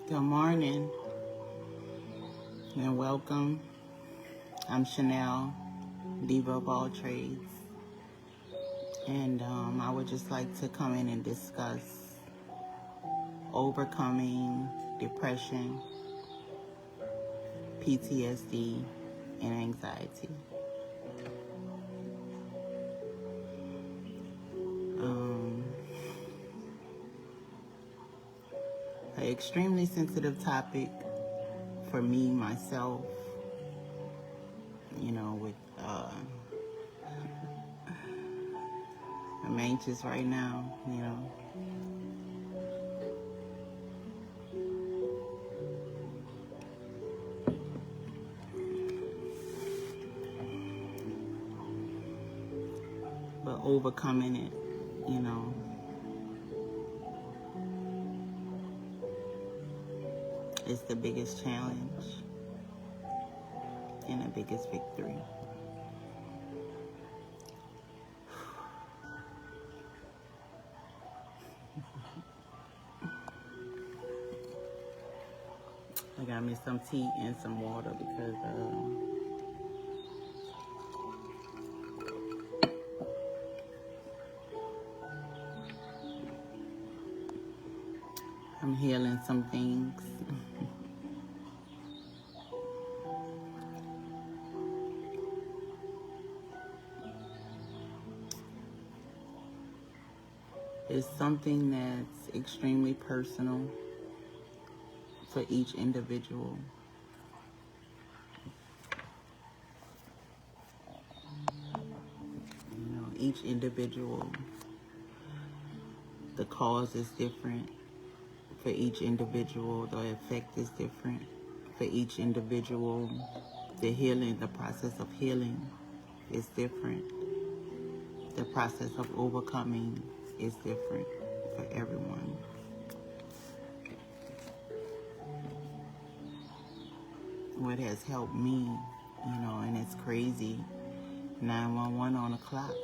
Good morning and welcome. I'm Chanel, Diva of all trades, and I would just like to come in and discuss overcoming depression, PTSD, and anxiety. An extremely sensitive topic for me, myself, with I'm anxious right now, but overcoming it, is the biggest challenge and the biggest victory. I got me some tea and some water because I'm healing some things. It's something that's extremely personal for each individual. Each individual, the cause is different. For each individual, the effect is different. For each individual, the process of healing is different. The process of overcoming is different for everyone. What has helped me, and it's crazy, 911 on the clock,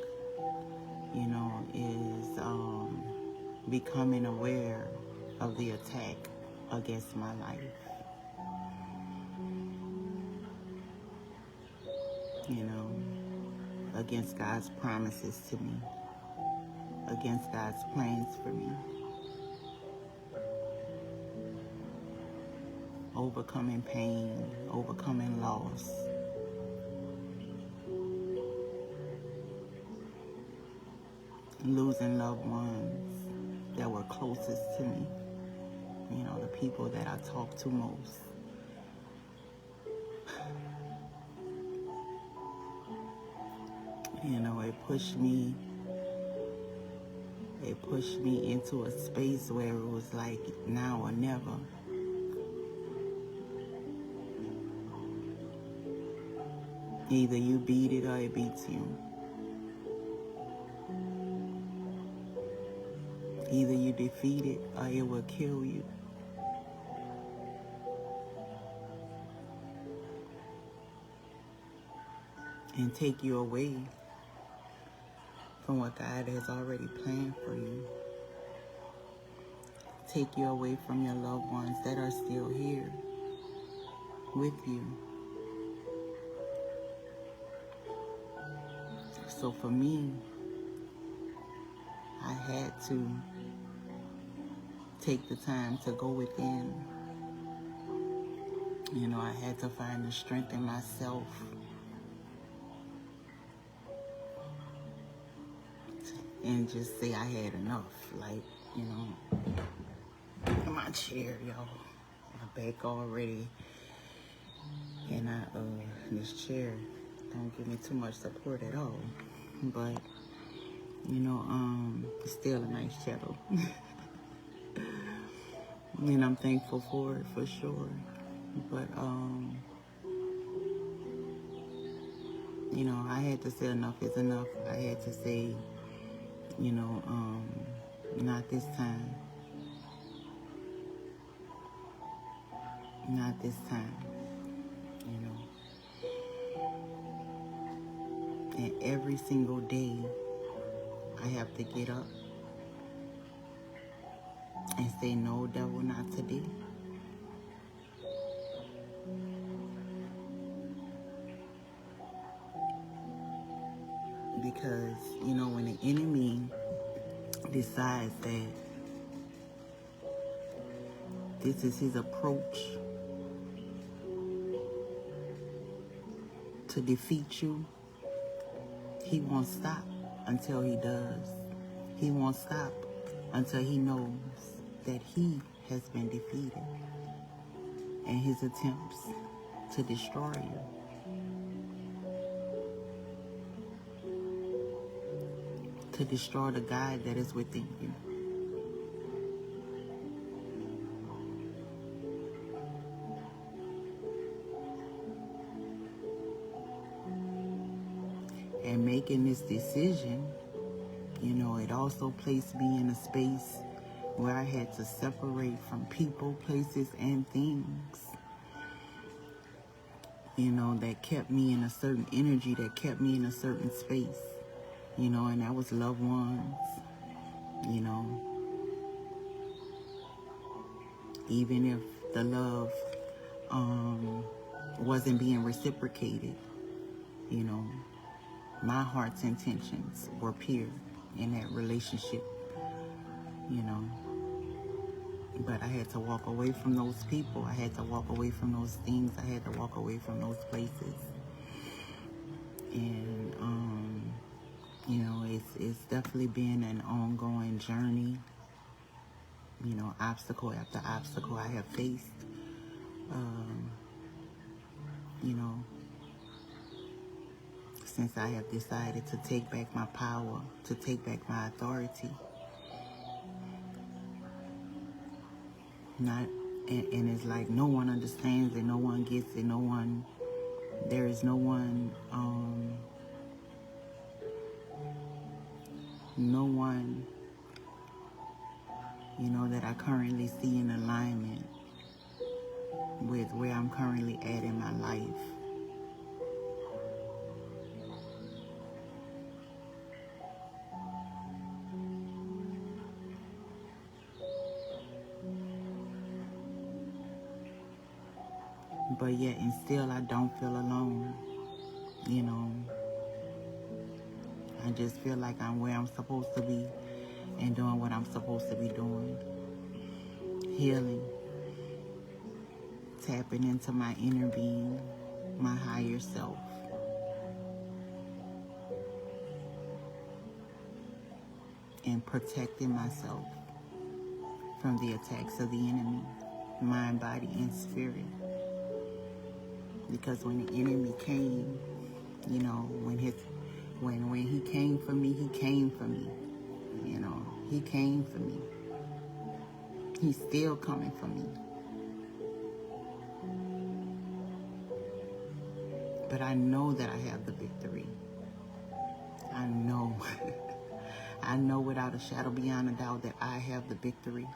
is becoming aware of the attack against my life. Against God's promises to me, against God's plans for me. Overcoming pain, overcoming loss. Losing loved ones that were closest to me, the people that I talk to most. It pushed me into a space where it was like now or never. Either you beat it or it beats you. Either you defeat it or it will kill you. And take you away from what God has already planned for you. Take you away from your loved ones that are still here with you. So for me, I had to take the time to go within. I had to find the strength in myself and just say I had enough. In my chair, y'all. My back already. And this chair don't give me too much support at all. But, it's still a nice chair though. And I'm thankful for it for sure. But, I had to say enough is enough. I had to say, not this time. Not this time, And every single day, I have to get up and say, no, devil, not today. because, you know, when the enemy decides that this is his approach to defeat you, he won't stop until he does. He won't stop until he knows that he has been defeated in his attempts to destroy you. To destroy the God that is within you. And making this decision, you know, it also placed me in a space where I had to separate from people, places, and things, you know, that kept me in a certain energy, that kept me in a certain space, you know, and that was loved ones, you know. Even if the love wasn't being reciprocated, you know, my heart's intentions were pure in that relationship, you know. But I had to walk away from those people. I had to walk away from those things. I had to walk away from those places. And, you know, it's definitely been an ongoing journey. You know, obstacle after obstacle I have faced. You know, since I have decided to take back my power, to take back my authority. And it's like no one understands it, no one gets it, there is no one, you know, that I currently see in alignment with where I'm currently at in my life. But yet and still I don't feel alone, you know. I just feel like I'm where I'm supposed to be and doing what I'm supposed to be doing. Healing. Tapping into my inner being, my higher self. And protecting myself from the attacks of the enemy, mind, body, and spirit. Because when the enemy came, you know, when he came for me, he came for me. You know, he came for me. He's still coming for me. But I know that I have the victory. I know. I know without a shadow beyond a doubt that I have the victory.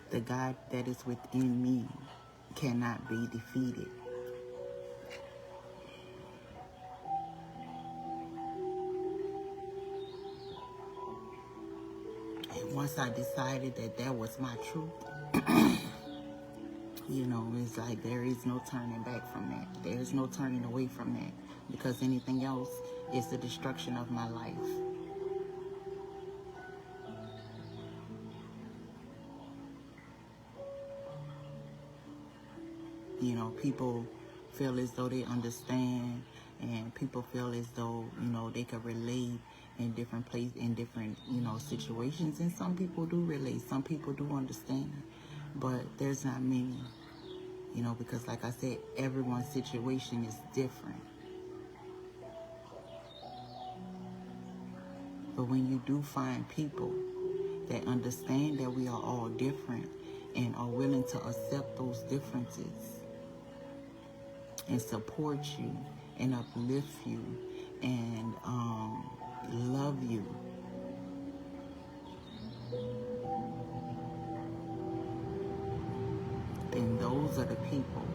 The God that is within me cannot be defeated. And once I decided that that was my truth, you know, it's like there is no turning back from that. There's no turning away from that. Because anything else is the destruction of my life. You know, people feel as though they understand, and people feel as though, you know, they can relate in different places, in different, you know, situations. And some people do relate. Some people do understand. But there's not many, you know, because like I said, everyone's situation is different. But when you do find people that understand that we are all different and are willing to accept those differences and support you and uplift you and love you, then those are the people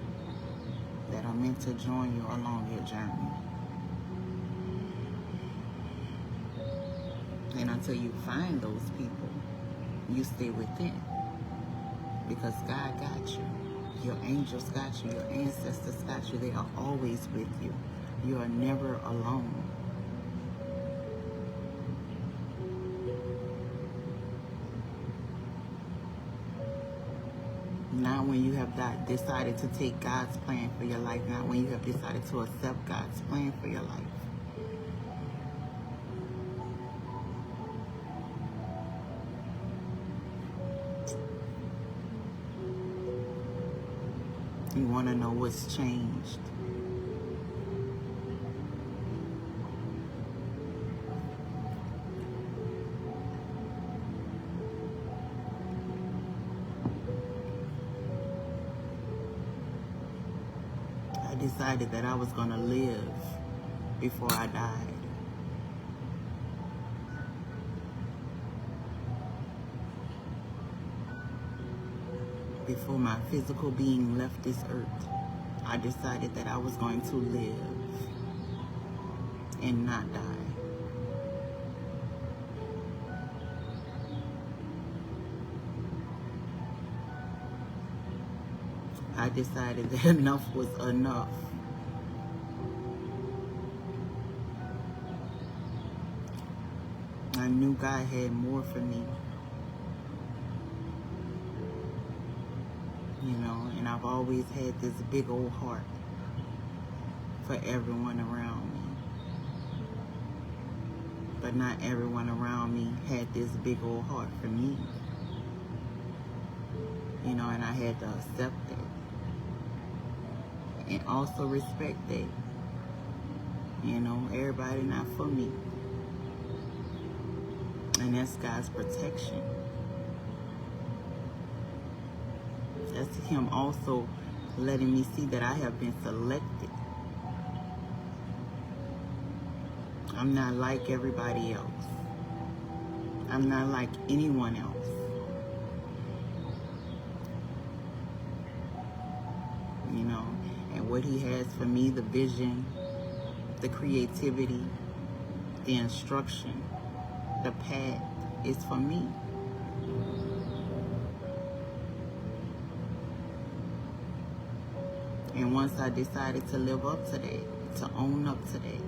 that are meant to join you along your journey. And until you find those people, you stay within. Because God got you. Your angels got you. Your ancestors got you. They are always with you. You are never alone. Not when you have decided to take God's plan for your life. Not when you have decided to accept God's plan for your life. You want to know what's changed. I decided that I was going to live before I died. Before my physical being left this earth, I decided that I was going to live and not die. I decided that enough was enough. I knew God had more for me. You know, and I've always had this big old heart for everyone around me. But not everyone around me had this big old heart for me. You know, and I had to accept it. And also respect that. You know, everybody not for me. And that's God's protection. That's Him also letting me see that I have been selected. I'm not like everybody else. I'm not like anyone else. You know, and what He has for me, the vision, the creativity, the instruction, the path is for me. And once I decided to live up to that, to own up to that,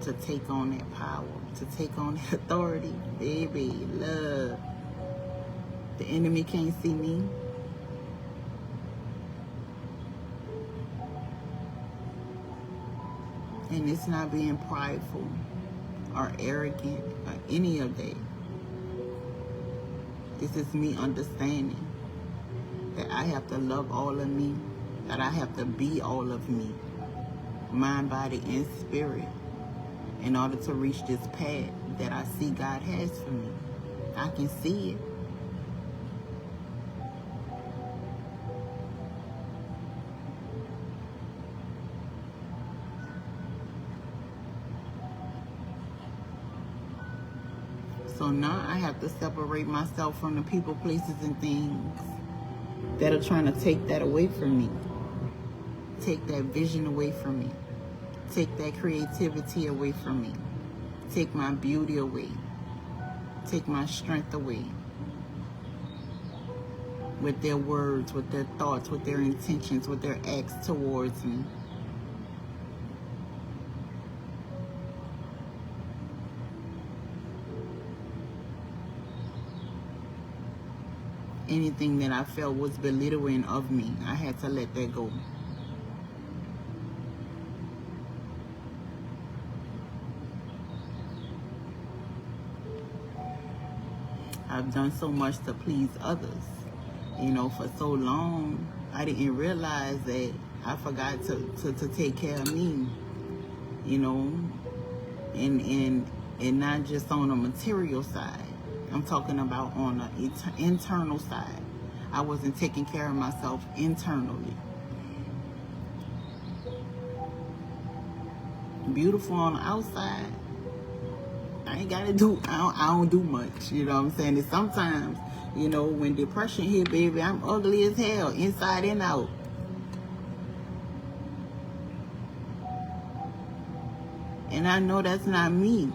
to take on that power, to take on that authority, baby, love, the enemy can't see me. And it's not being prideful or arrogant or any of that. This is me understanding that I have to love all of me, that I have to be all of me, mind, body, and spirit, in order to reach this path that I see God has for me. I can see it. So now I have to separate myself from the people, places, and things that are trying to take that away from me. Take that vision away from me. Take that creativity away from me. Take my beauty away. Take my strength away. With their words, with their thoughts, with their intentions, with their acts towards me. Anything that I felt was belittling of me, I had to let that go. I've done so much to please others. You know, for so long, I didn't realize that I forgot to take care of me. You know, and not just on a material side. I'm talking about on an internal side. I wasn't taking care of myself internally. Beautiful on the outside. I ain't got to do, I don't do much. You know what I'm saying? And sometimes, you know, when depression hit, baby, I'm ugly as hell, inside and out. And I know that's not me.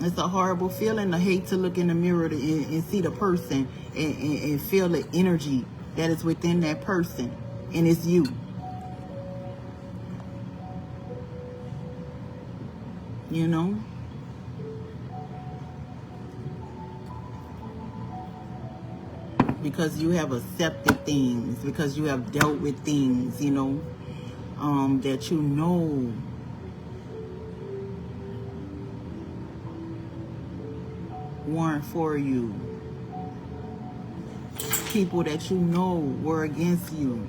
It's a horrible feeling to hate to look in the mirror and see the person and feel the energy that is within that person. And it's you. You know? because you have accepted things, because you have dealt with things, you know, that you know weren't for you. People that you know were against you.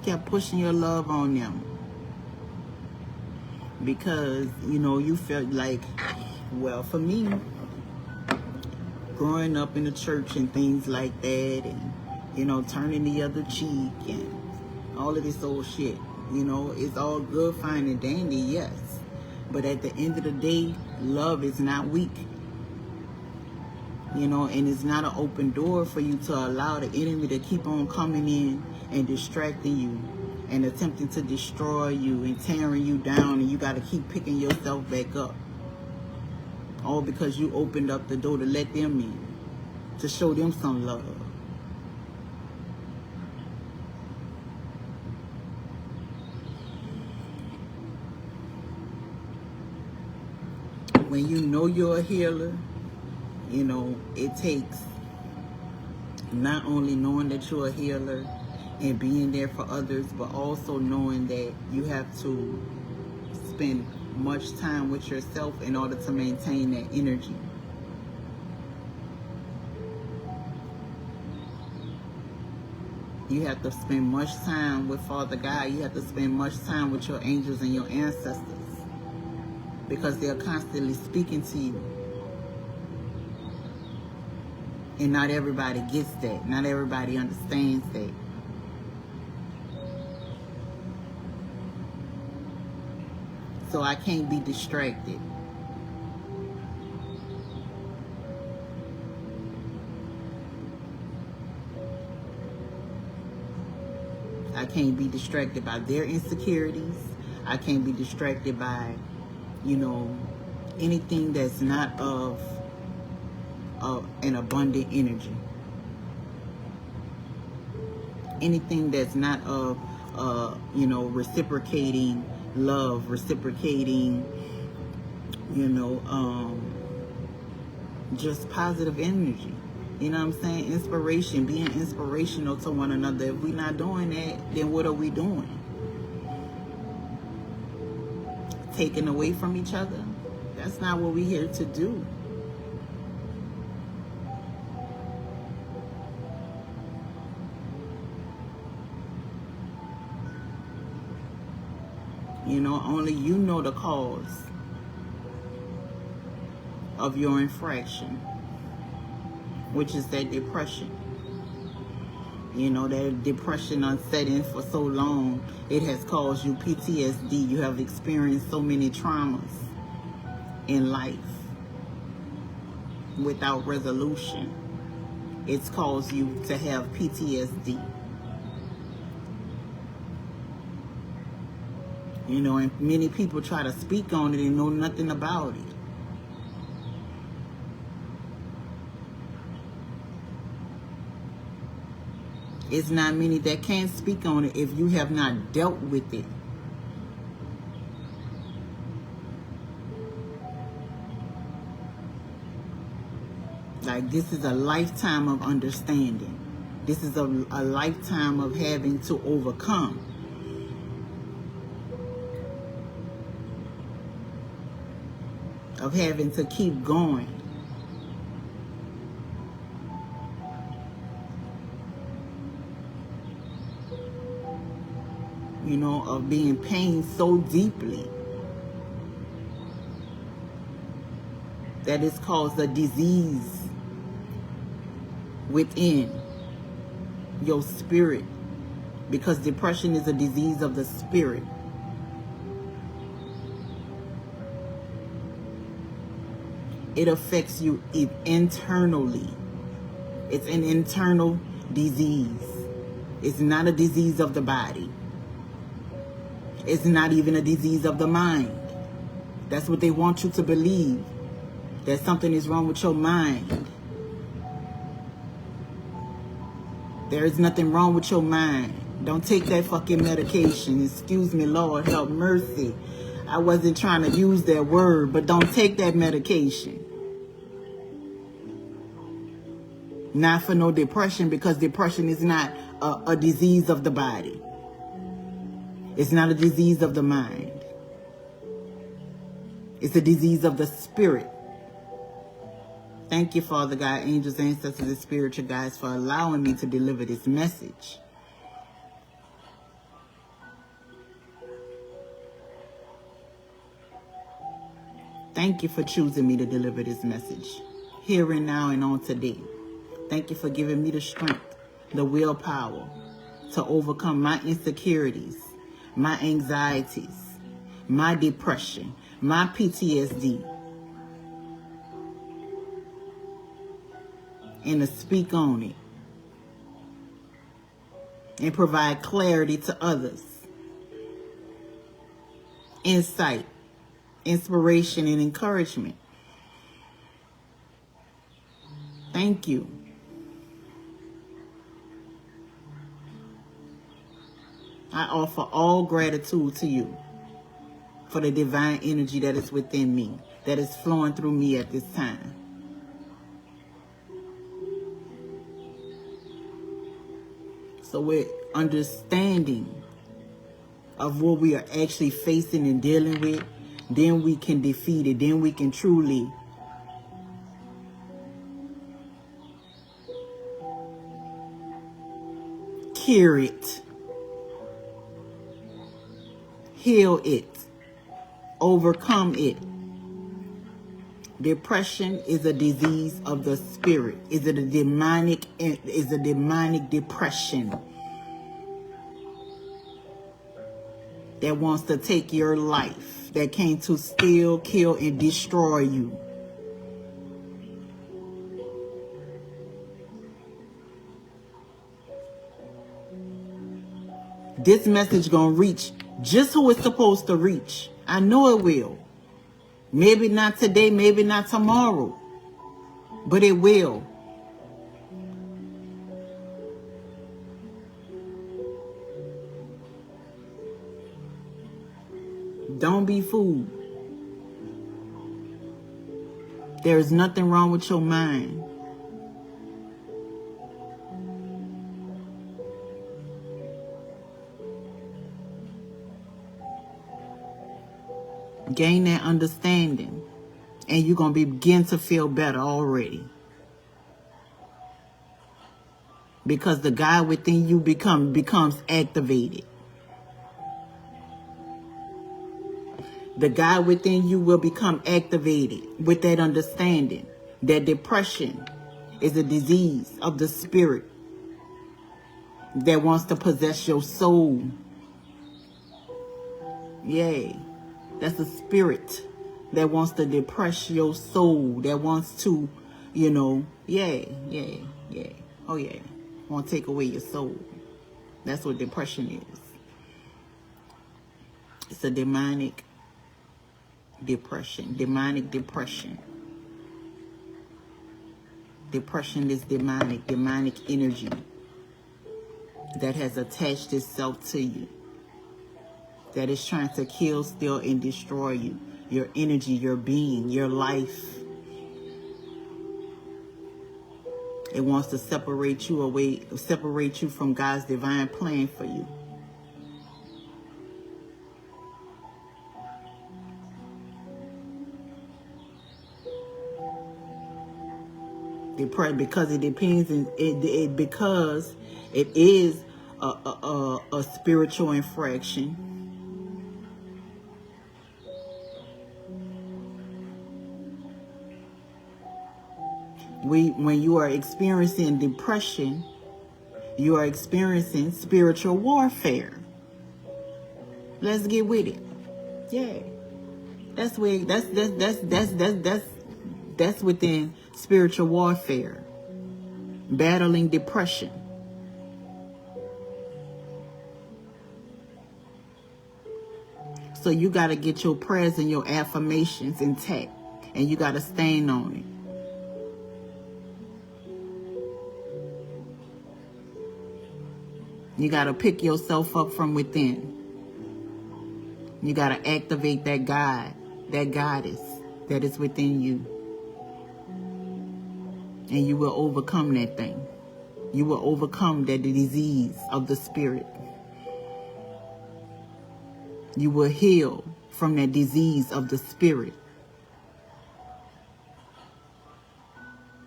Kept pushing your love on them. Because, you know, you felt like, well, for me, growing up in the church and things like that, and, you know, turning the other cheek and all of this old shit, you know, it's all good, fine, and dandy, yes. But at the end of the day, love is not weak. You know, and it's not an open door for you to allow the enemy to keep on coming in and distracting you and attempting to destroy you and tearing you down, and you got to keep picking yourself back up. All because you opened up the door to let them in, to show them some love. When you know you're a healer, you know, it takes not only knowing that you're a healer and being there for others, but also knowing that you have to spend much time with yourself in order to maintain that energy. You have to spend much time with Father God. You have to spend much time with your angels and your ancestors, because they're constantly speaking to you. And not everybody gets that. Not everybody understands that. So I can't be distracted. I can't be distracted by their insecurities. I can't be distracted by, you know, anything that's not of an abundant energy. Anything that's not of, you know, reciprocating love, reciprocating, you know, just positive energy. You know what I'm saying? Inspiration, being inspirational to one another. If we're not doing that, then what are we doing? Taking away from each other? That's not what we're here to do. You know, only you know the cause of your infraction, which is that depression. You know, that depression unsetting for so long, it has caused you PTSD. You have experienced so many traumas in life without resolution. It's caused you to have PTSD. You know, and many people try to speak on it and know nothing about it. It's not many that can speak on it if you have not dealt with it. Like, this is a lifetime of understanding. This is a lifetime of having to overcome. Of having to keep going. You know, of being pained so deeply that it's caused a disease within your spirit, because depression is a disease of the spirit. It affects you internally. It's an internal disease. It's not a disease of the body. It's not even a disease of the mind. That's what they want you to believe, that something is wrong with your mind. There is nothing wrong with your mind. Don't take that fucking medication. Excuse me, Lord, help mercy. I wasn't trying to use that word, but don't take that medication. Not for no depression, because depression is not a disease of the body. It's not a disease of the mind. It's a disease of the spirit. Thank you, Father God, angels, ancestors, and spiritual guides, for allowing me to deliver this message. Thank you for choosing me to deliver this message, here and now and on today. Thank you for giving me the strength, the willpower to overcome my insecurities, my anxieties, my depression, my PTSD, and to speak on it and provide clarity to others, insight, inspiration, and encouragement. Thank you. I offer all gratitude to you for the divine energy that is within me, that is flowing through me at this time. So with understanding of what we are actually facing and dealing with, then we can defeat it. Then we can truly cure it, heal it, overcome it. Depression is a disease of the spirit. Is a demonic depression that wants to take your life, that came to steal, kill, and destroy you. This message gonna reach just who it's supposed to reach. I know it will. Maybe not today, maybe not tomorrow, but it will. Don't be fooled. There is nothing wrong with your mind. Gain that understanding, and you're going to begin to feel better already. Because the God within you becomes activated. The God within you will become activated with that understanding that depression is a disease of the spirit that wants to possess your soul. Yay. That's a spirit that wants to depress your soul, that wants to, oh yeah, want to take away your soul. That's what depression is. It's a demonic depression. Depression is demonic energy that has attached itself to you, that is trying to kill, steal, and destroy you, your energy, your being, your life. It wants to separate you from God's divine plan for you. Because it depends, because it is a spiritual infraction. When you are experiencing depression, you are experiencing spiritual warfare. Let's get with it. Yeah, that's within spiritual warfare, battling depression. So you got to get your prayers and your affirmations intact, and you got to stand on it. You got to pick yourself up from within. You got to activate that God, that goddess that is within you. And you will overcome that thing. You will overcome that disease of the spirit. You will heal from that disease of the spirit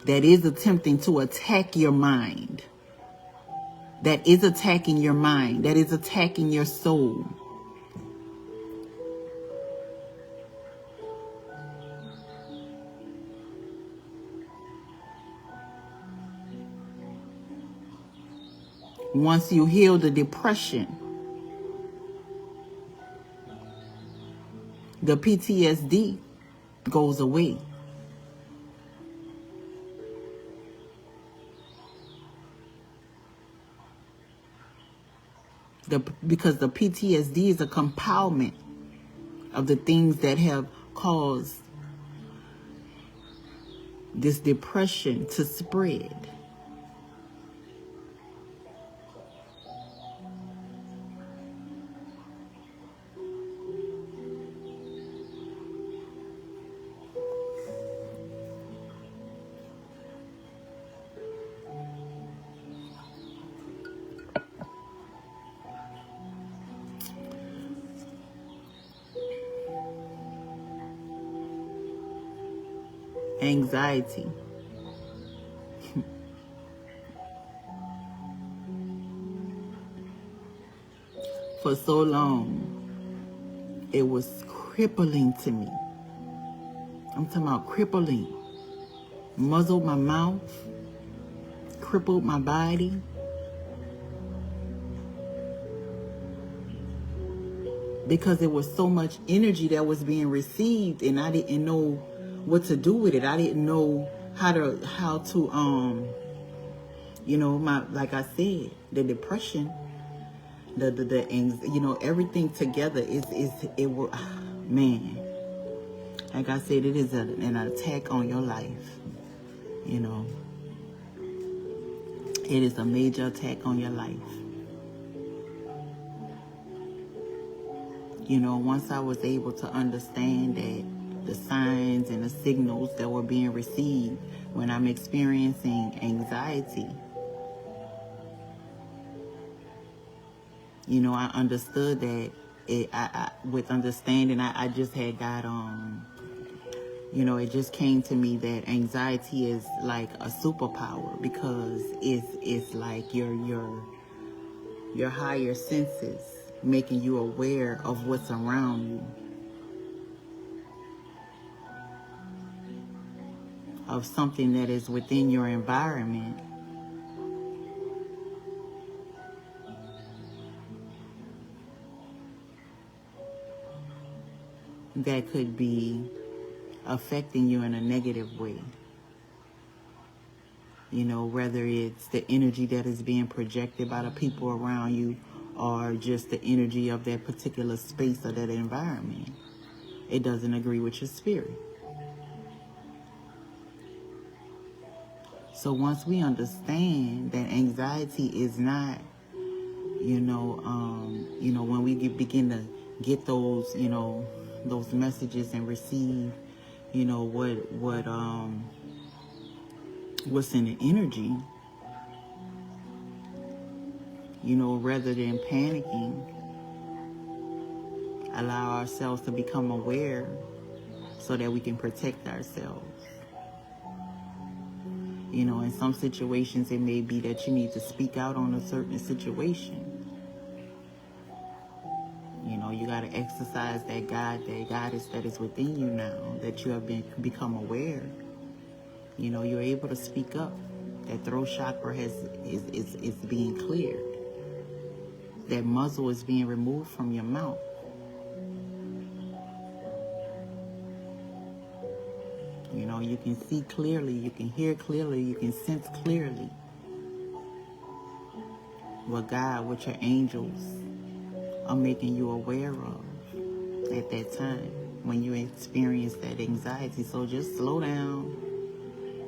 that is attempting to attack your mind, that is attacking your mind, that is attacking your soul. Once you heal the depression, the PTSD goes away. Because the PTSD is a compoundment of the things that have caused this depression to spread. Anxiety. For so long, it was crippling to me. I'm talking about crippling. Muzzled my mouth, crippled my body. Because there was so much energy that was being received, and I didn't know what to do with it. I didn't know how to like I said, the depression, the everything together man. Like I said, it is an attack on your life. It is a major attack on your life. Once I was able to understand that the signs and the signals that were being received when I'm experiencing anxiety, I understood that with understanding, I just had got it just came to me that anxiety is like a superpower, because it's like your higher senses making you aware of what's around you, of something that is within your environment that could be affecting you in a negative way. Whether it's the energy that is being projected by the people around you, or just the energy of that particular space or that environment. It doesn't agree with your spirit. So once we understand that anxiety is not, when we begin to get those, those messages and receive, what's in the energy, rather than panicking, allow ourselves to become aware so that we can protect ourselves. In some situations, it may be that you need to speak out on a certain situation. You got to exercise that goddess that is within you now, that you have become aware. You're able to speak up. That throat chakra is being cleared. That muzzle is being removed from your mouth. You can see clearly, you can hear clearly, you can sense clearly what God, what your angels are making you aware of at that time when you experience that anxiety. So just slow down.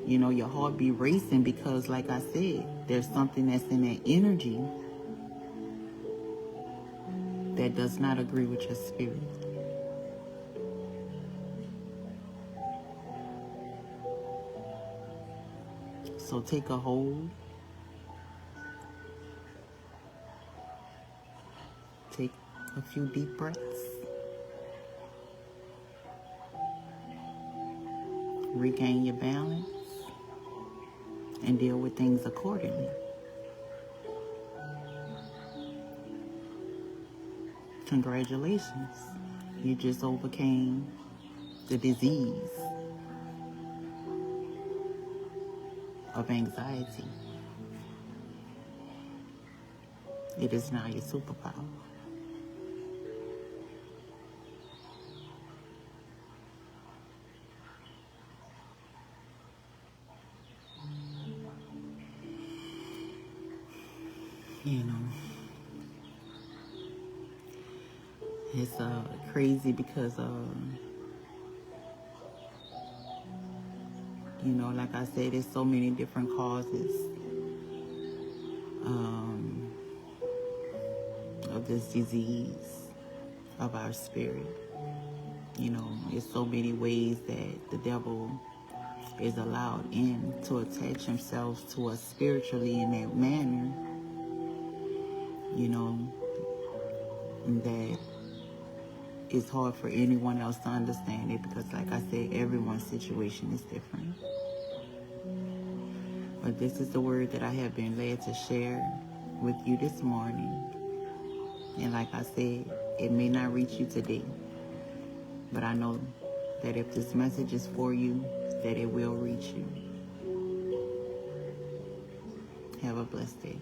Your heart be racing because, like I said, there's something that's in that energy that does not agree with your spirit. So take a hold. Take a few deep breaths. Regain your balance and deal with things accordingly. Congratulations. You just overcame the disease of anxiety. It is now your superpower. You know, it's crazy because, you know, like I said, there's so many different causes of this disease of our spirit. You know, there's so many ways that the devil is allowed in to attach himself to us spiritually in that manner. You know, that it's hard for anyone else to understand it because, like I said, everyone's situation is different. But this is the word that I have been led to share with you this morning. And like I said, it may not reach you today, but I know that if this message is for you, that it will reach you. Have a blessed day.